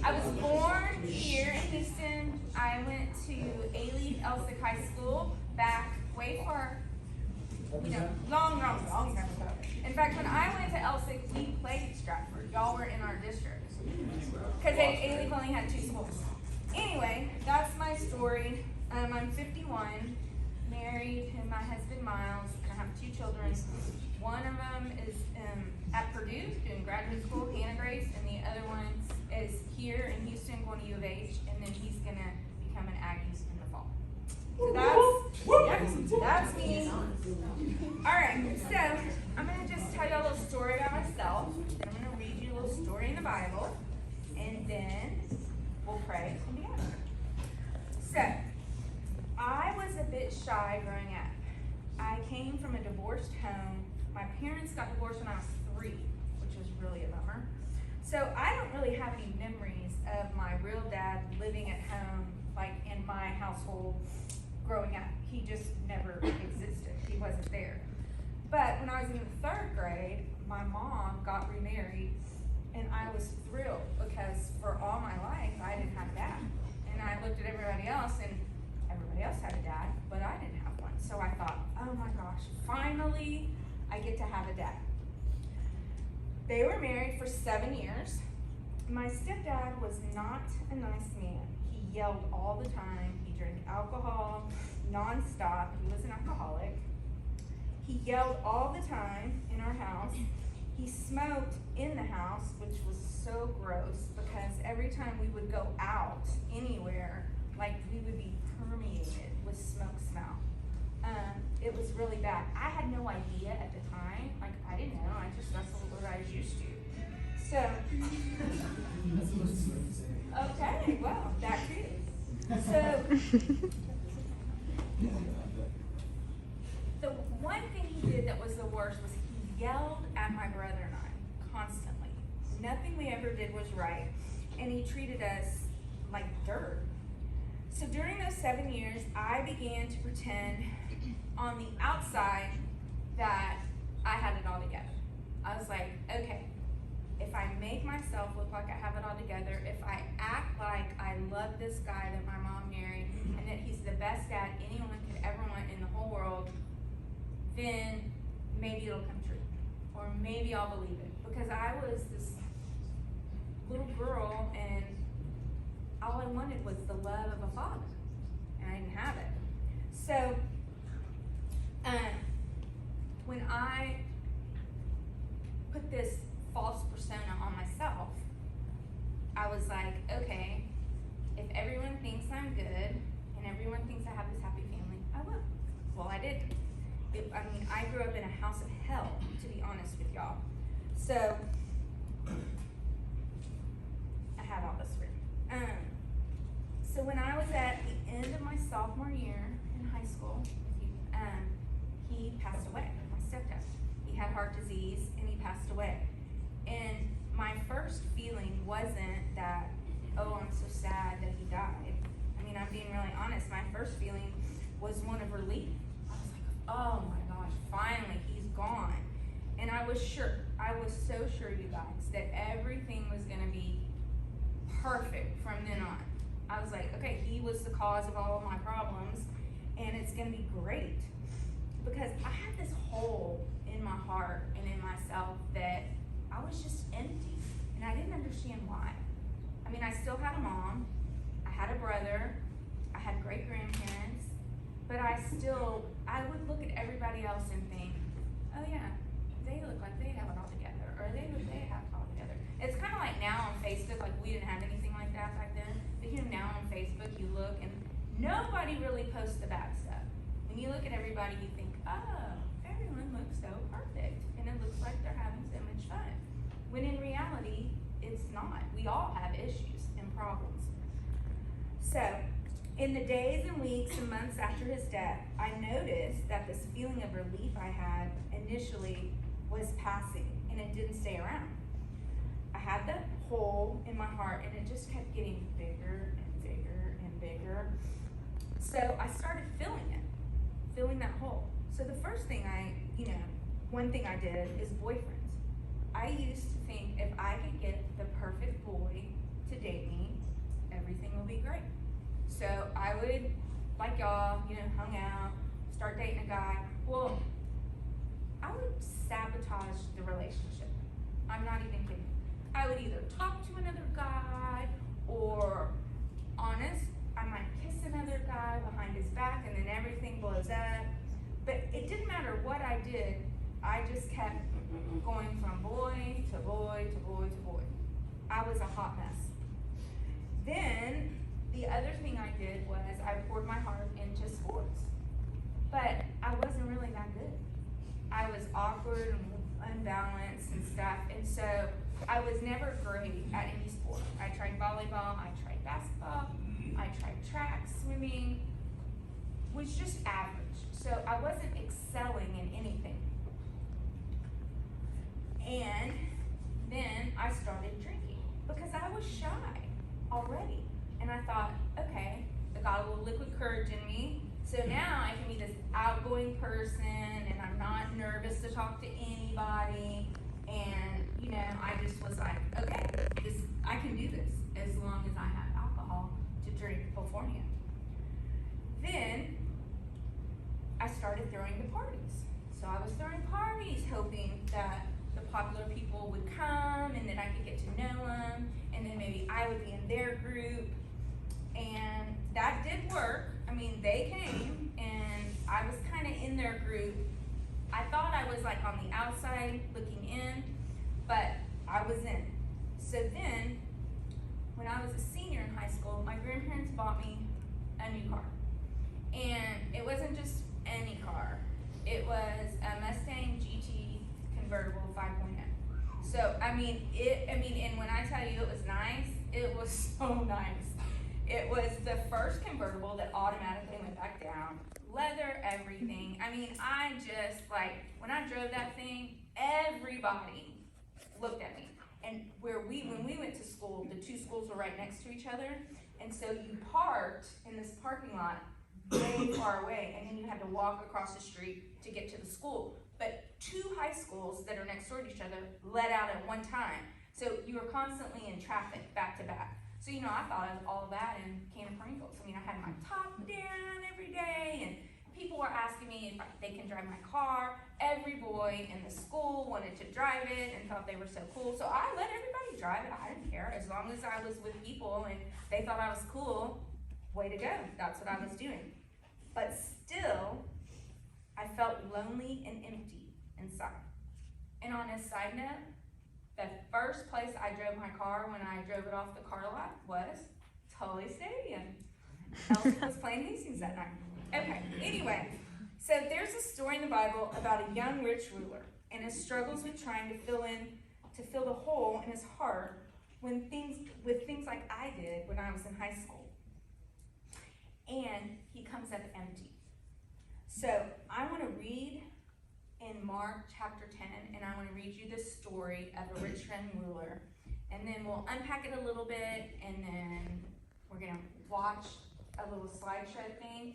I was born here in Houston. I went to A-Lead Elsick High School back way far, long time ago. In fact, when I went to Elsick, we played Stratford. Y'all were in our district. Because A-Lead only had 2 schools. Anyway, that's my story. I'm 51, married to my husband Miles, and I have 2 children. One of them is at Purdue doing graduate school, Hannah Grace, and the other one is here in Houston going to U of H, and then he's going to become an Aggies in the fall. So that's me. Alright, so I'm going to just tell you a little story about myself. Then I'm going to read you a little story in the Bible, and then we'll pray and be together. So, I was a bit shy growing up. I came from a divorced home. My parents got divorced when I was 3, which was really a bummer. So I don't really have any memories of my real dad living at home, like in my household growing up. He just never existed. He wasn't there. But when I was in the 3rd grade, my mom got remarried, and I was thrilled because for all my life, I didn't have a dad. And I looked at everybody else, and everybody else had a dad, but I didn't have one. So I thought, oh my gosh, finally I get to have a dad. They were married for 7 years. My stepdad was not a nice man. He yelled all the time. He drank alcohol nonstop. He was an alcoholic. He yelled all the time in our house. He smoked in the house, which was so gross because every time we would go out anywhere, like we would be permeated with smoke smell. It was really bad. I had no idea at the time. Like, I didn't know. I just, that's what I was used to. So, okay, well, that too. So, the one thing he did that was the worst was he yelled at my brother and I constantly. Nothing we ever did was right. And he treated us like dirt. So during those 7 years, I began to pretend on the outside that I had it all together. I was like, okay, if I make myself look like I have it all together, if I act like I love this guy that my mom married and that he's the best dad anyone could ever want in the whole world, then maybe it'll come true. Or maybe I'll believe it. Because I was this little girl and all I wanted was the love of a father, and I didn't have it. So, when I put this false persona on myself, I was like, okay, if everyone thinks I'm good, and everyone thinks I have this happy family, I will. Well, I didn't. I grew up in a house of hell, to be honest with y'all. So, I have all this written. So when I was at the end of my sophomore year in high school, he passed away, my stepdad. He had heart disease and he passed away. And my first feeling wasn't that, oh, I'm so sad that he died. I mean, I'm being really honest. My first feeling was one of relief. I was like, oh my gosh, finally, he's gone. And I was sure, I was so sure, you guys, that everything was gonna be perfect from then on. I was like, okay, he was the cause of all of my problems, and it's gonna be great. Because I had this hole in my heart and in myself that I was just empty, and I didn't understand why. I mean, I still had a mom, I had a brother, I had great grandparents, but I would look at everybody else and think, oh yeah, they look like they have it all together, or they look they have it all together. It's kind of like now on Facebook, like we didn't have anything like that back then, but now on Facebook you look and nobody really posts the bad stuff. When you look at everybody, you think, oh, everyone looks so perfect, and it looks like they're having so much fun. When in reality, it's not. We all have issues and problems. So, in the days and weeks and months after his death, I noticed that this feeling of relief I had initially was passing, and it didn't stay around. I had that hole in my heart, and it just kept getting bigger and bigger and bigger. So I started filling that hole. So the first thing one thing I did is boyfriends. I used to think if I could get the perfect boy to date me, everything will be great. So I would, like y'all, hung out, start dating a guy. Well, I would sabotage the relationship. I'm not even kidding. I would either talk to another guy, or honest, I might kiss another guy behind his back and then everything blows up. But it didn't matter what I did, I just kept going from boy to boy to boy to boy. I was a hot mess. Then, the other thing I did was I poured my heart into sports. But I wasn't really that good. I was awkward and unbalanced and stuff, and so I was never great at any sport. I tried volleyball, I tried basketball, I tried track, swimming, was just average. So I wasn't excelling in anything. And then I started drinking because I was shy already. And I thought, okay, I got a little liquid courage in me. So now I can be this outgoing person and I'm not nervous to talk to anybody. And, I just was like, okay, I can do this as long as I have alcohol to drink beforehand. Then I started throwing the parties. So I was throwing parties hoping that the popular people would come and then I could get to know them, and then maybe I would be in their group. And that did work. I mean, they came and I was kind of in their group. I thought I was like on the outside looking in, but I was in. So then, when I was a senior in high school, my grandparents bought me a new car. And it wasn't just any car. It was a Mustang GT convertible 5.0. So, and when I tell you it was nice, it was so nice. It was the first convertible that automatically went back down. Leather, everything. I just, when I drove that thing, everybody looked at me. And when we went to school, the two schools were right next to each other. And so you parked in this parking lot way far away, and then you had to walk across the street to get to the school. But two high schools that are next door to each other let out at one time. So you were constantly in traffic back to back. So, I thought of all of that in a can of Pringles. I had my top down every day, and people were asking me if they can drive my car. Every boy in the school wanted to drive it and thought they were so cool. So I let everybody drive it. I didn't care. As long as I was with people and they thought I was cool, way to go. That's what I was doing. But still, I felt lonely and empty inside. And on a side note, the first place I drove my car when I drove it off the car lot was Tully Stadium. Elsie was playing Hastings that night. Okay, anyway, so there's a story in the Bible about a young rich ruler and his struggles with trying to fill the hole in his heart with things like I did when I was in high school. And he comes up empty. So I want to read in Mark chapter 10, and I want to read you the story of a rich young ruler. And then we'll unpack it a little bit, and then we're going to watch a little slideshow thing.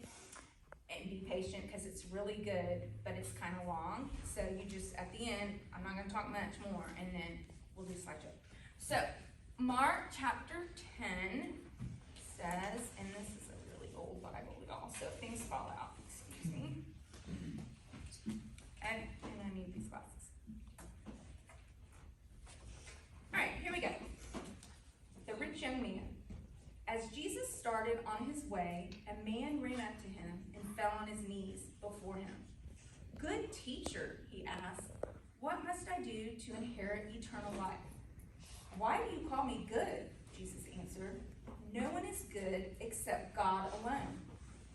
And be patient because it's really good, but it's kind of long. So you just, at the end, I'm not going to talk much more, and then we'll do slideshow. So Mark chapter 10 says, and this is a really old Bible, y'all, so if things fall out, excuse me. And I need these glasses. All right, here we go. The rich young man. As Jesus started on his way, a man ran up to him and fell on his knees before him. "Good teacher," he asked, "what must I do to inherit eternal life?" "Why do you call me good?" Jesus answered. "No one is good except God alone.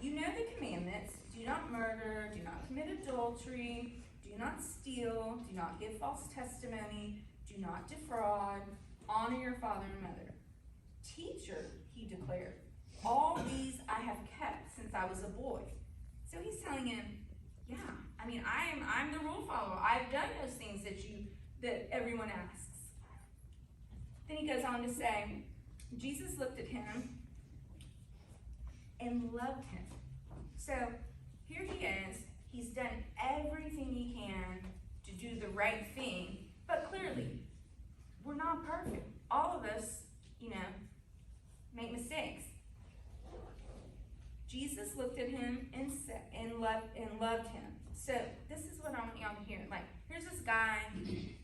You know the commandments: do not murder, do not commit adultery, do not steal, do not give false testimony, do not defraud, honor your father and mother." "Teacher," he declared, "all these I have kept since I was a boy." So he's telling him, yeah, I'm the rule follower. I've done those things that everyone asks. Then he goes on to say, Jesus looked at him and loved him. So here he is. He's done everything he can to do the right thing, but clearly, we're not perfect. All of us, loved him. So this is what I want y'all to hear. Like, here's this guy,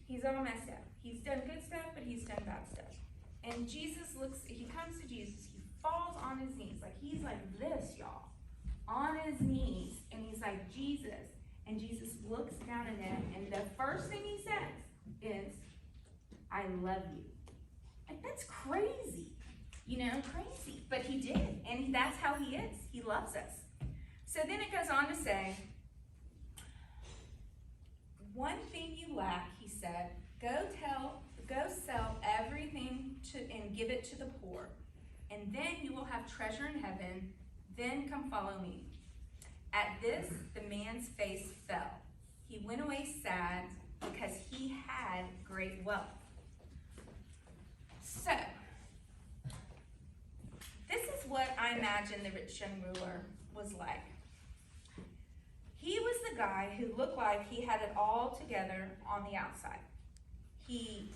he's all messed up. He's done good stuff, but he's done bad stuff. And Jesus he comes to Jesus, he falls on his knees. Like, he's like this, y'all. On his knees. And he's like, Jesus. And Jesus looks down at him, and the first thing he says is, I love you. Like, that's crazy. Crazy. But he did. And that's how he is. He loves us. So then it goes on to say, one thing you lack, he said, go sell everything and give it to the poor, and then you will have treasure in heaven. Then come follow me. At this, the man's face fell. He went away sad because he had great wealth. So, this is what I imagine the rich young ruler was like. He was the guy who looked like he had it all together on the outside. He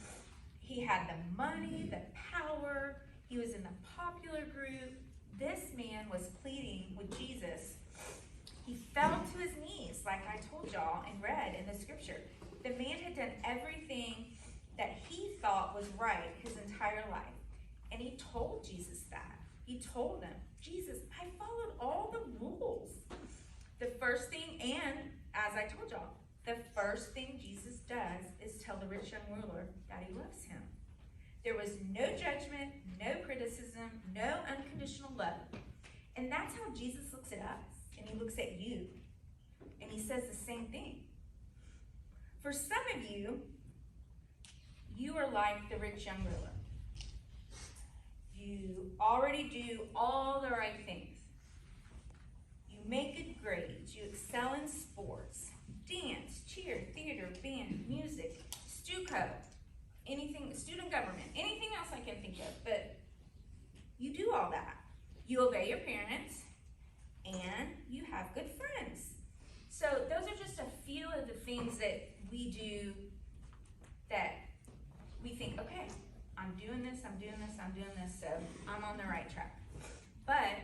had the money, the power, he was in the popular group. This man was pleading with Jesus. He fell to his knees, like I told y'all and read in the scripture. The man had done everything that he thought was right his entire life. And he told Jesus that. He told him, Jesus, I followed all the rules. The first thing, and as I told y'all, the first thing Jesus does is tell the rich young ruler that he loves him. There was no judgment, no criticism, no unconditional love. And that's how Jesus looks at us, and he looks at you, and he says the same thing. For some of you, you are like the rich young ruler. You already do all the right things. You make good grades. You excel in sports, dance, cheer, theater, band, music, StuCo, anything, student government, anything else I can think of. But you do all that. You obey your parents, and you have good friends. So those are just a few of the things that we do that we think, okay, I'm doing this, so I'm on the right track. But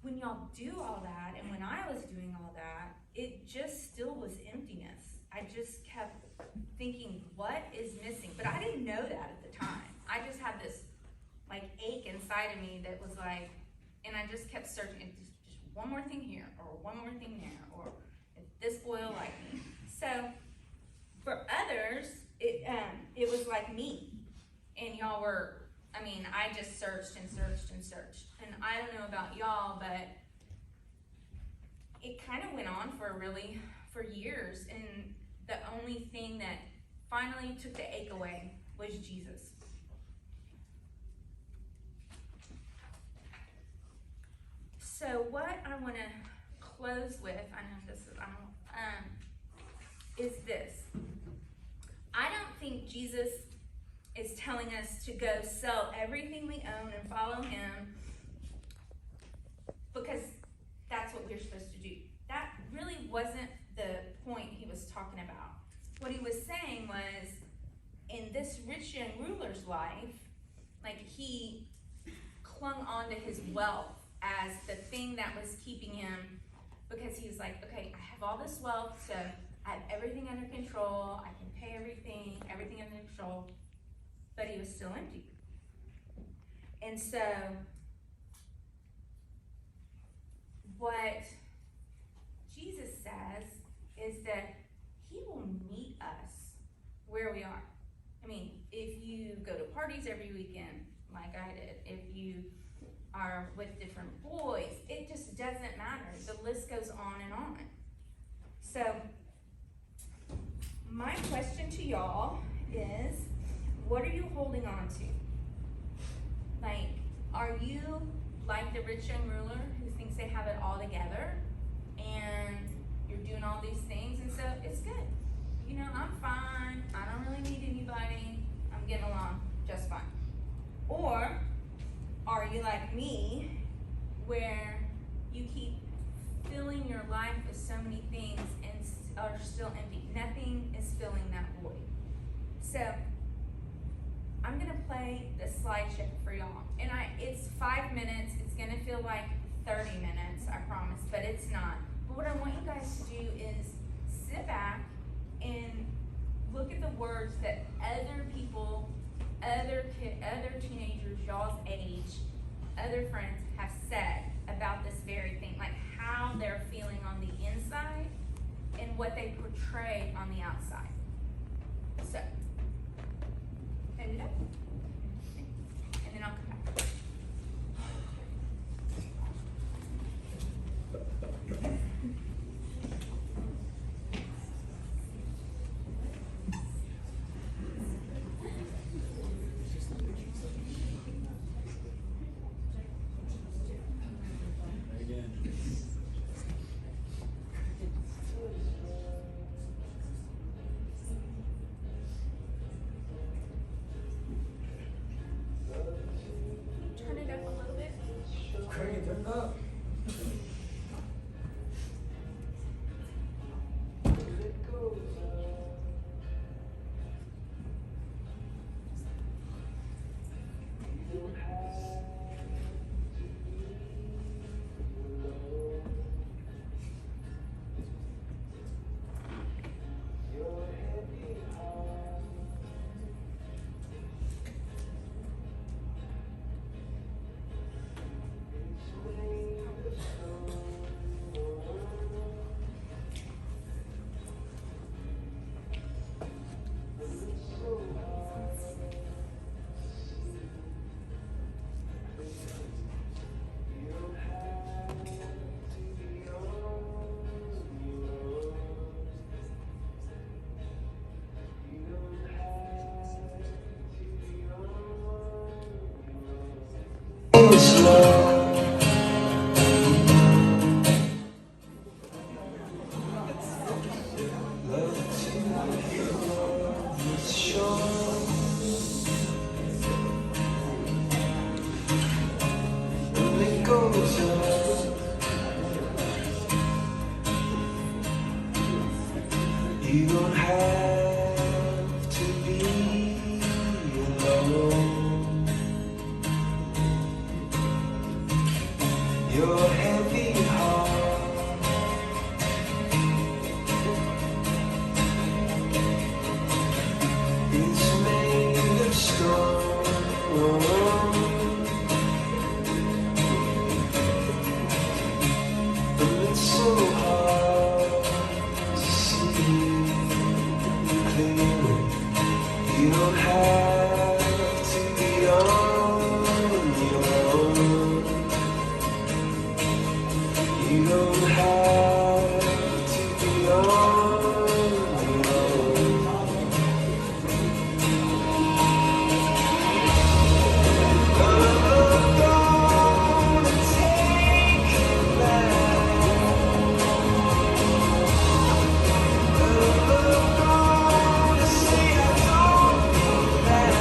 when y'all do all that, and when I was doing all that, it just still was emptiness. I just kept thinking, what is missing? But I didn't know that at the time. I just had this like ache inside of me that was like, and I just kept searching, just one more thing here, or one more thing there, or if this boy will like me. So for others, it was like me. And y'all were, I just searched and searched and searched. And I don't know about y'all, but it kind of went on for years. And the only thing that finally took the ache away was Jesus. So what I want to close with, is this. I don't think Jesus is telling us to go sell everything we own and follow him because that's what we're supposed to do. That really wasn't the point he was talking about. What he was saying was, in this rich young ruler's life, like he clung on to his wealth as the thing that was keeping him, because he was like, okay, I have all this wealth, so I have everything under control, I can pay everything under control. But he was still empty. And so, what Jesus says is that he will meet us where we are. If you go to parties every weekend, like I did, if you are with different boys, it just doesn't matter. The list goes on and on. So, my question to y'all is, what are you holding on to? Like, are you like the rich young ruler who thinks they have it all together and you're doing all these things and so it's good? I'm fine. I don't really need anybody. I'm getting along just fine. Or are you like me where you keep filling your life with so many things and are still empty? Nothing is filling that void. So, I'm gonna play the slide show for y'all. And it's 5 minutes, it's gonna feel like 30 minutes, I promise, but it's not. what I want you guys to do is sit back and look at the words that other people, other teenagers, y'all's age, other friends have said about this very thing, like how they're feeling on the inside and what they portray on the outside. So, stand it up, and then I'll come back. Turn it up a little bit. Crank it, turn it up. You don't have to be alone. Your heavy heart is made of stone. And it's so hard to see. You don't have to be on your own. You don't have to be on your own. I'm gonna take you back. I'm gonna say I don't mean that.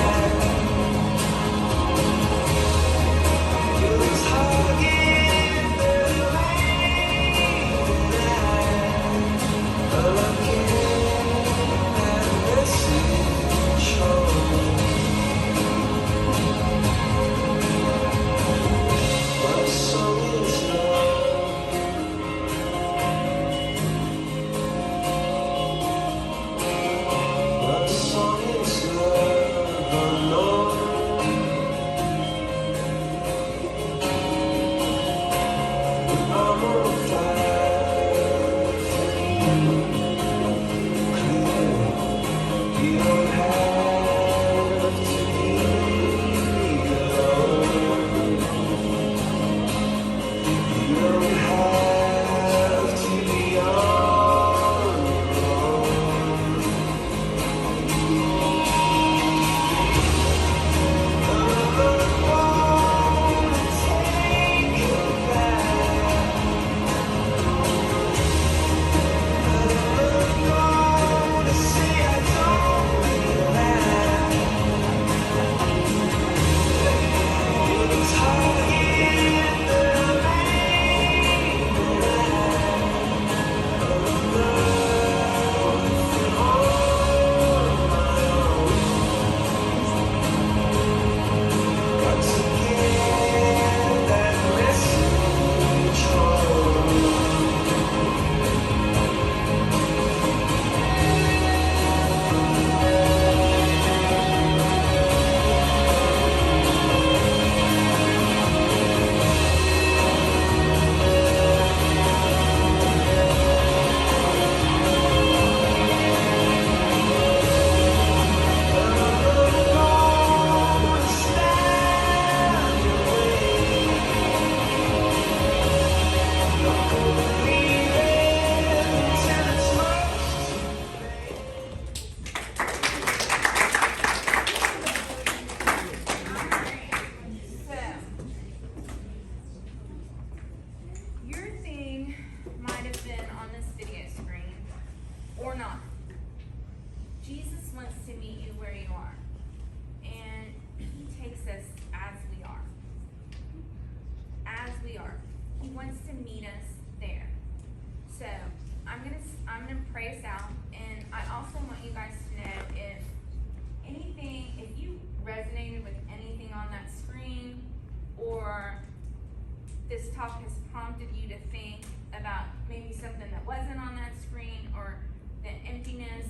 resonated with anything on that screen, or this talk has prompted you to think about maybe something that wasn't on that screen, or the emptiness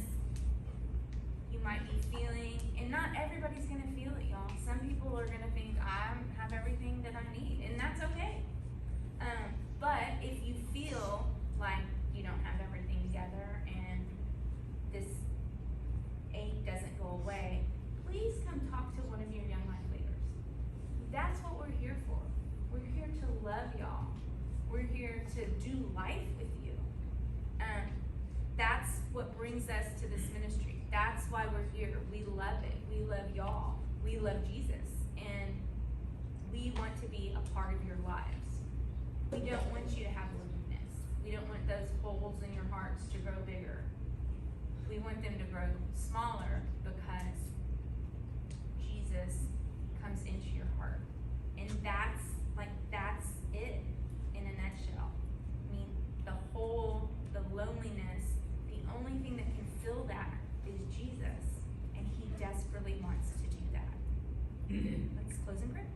you might be feeling. And not everybody's gonna feel it, y'all. Some people are gonna think, I have everything that I need, and that's okay. But if you feel like you don't have everything together and this ache doesn't go away, please come talk to one of your young life leaders. That's what we're here for. We're here to love y'all. We're here to do life with you. That's what brings us to this ministry. That's why we're here. We love it. We love y'all. We love Jesus. And we want to be a part of your lives. We don't want you to have loneliness. We don't want those holes in your hearts to grow bigger. We want them to grow smaller, because Jesus comes into your heart. And that's it in a nutshell. I mean, the loneliness, the only thing that can fill that is Jesus. And he desperately wants to do that. Let's close in prayer.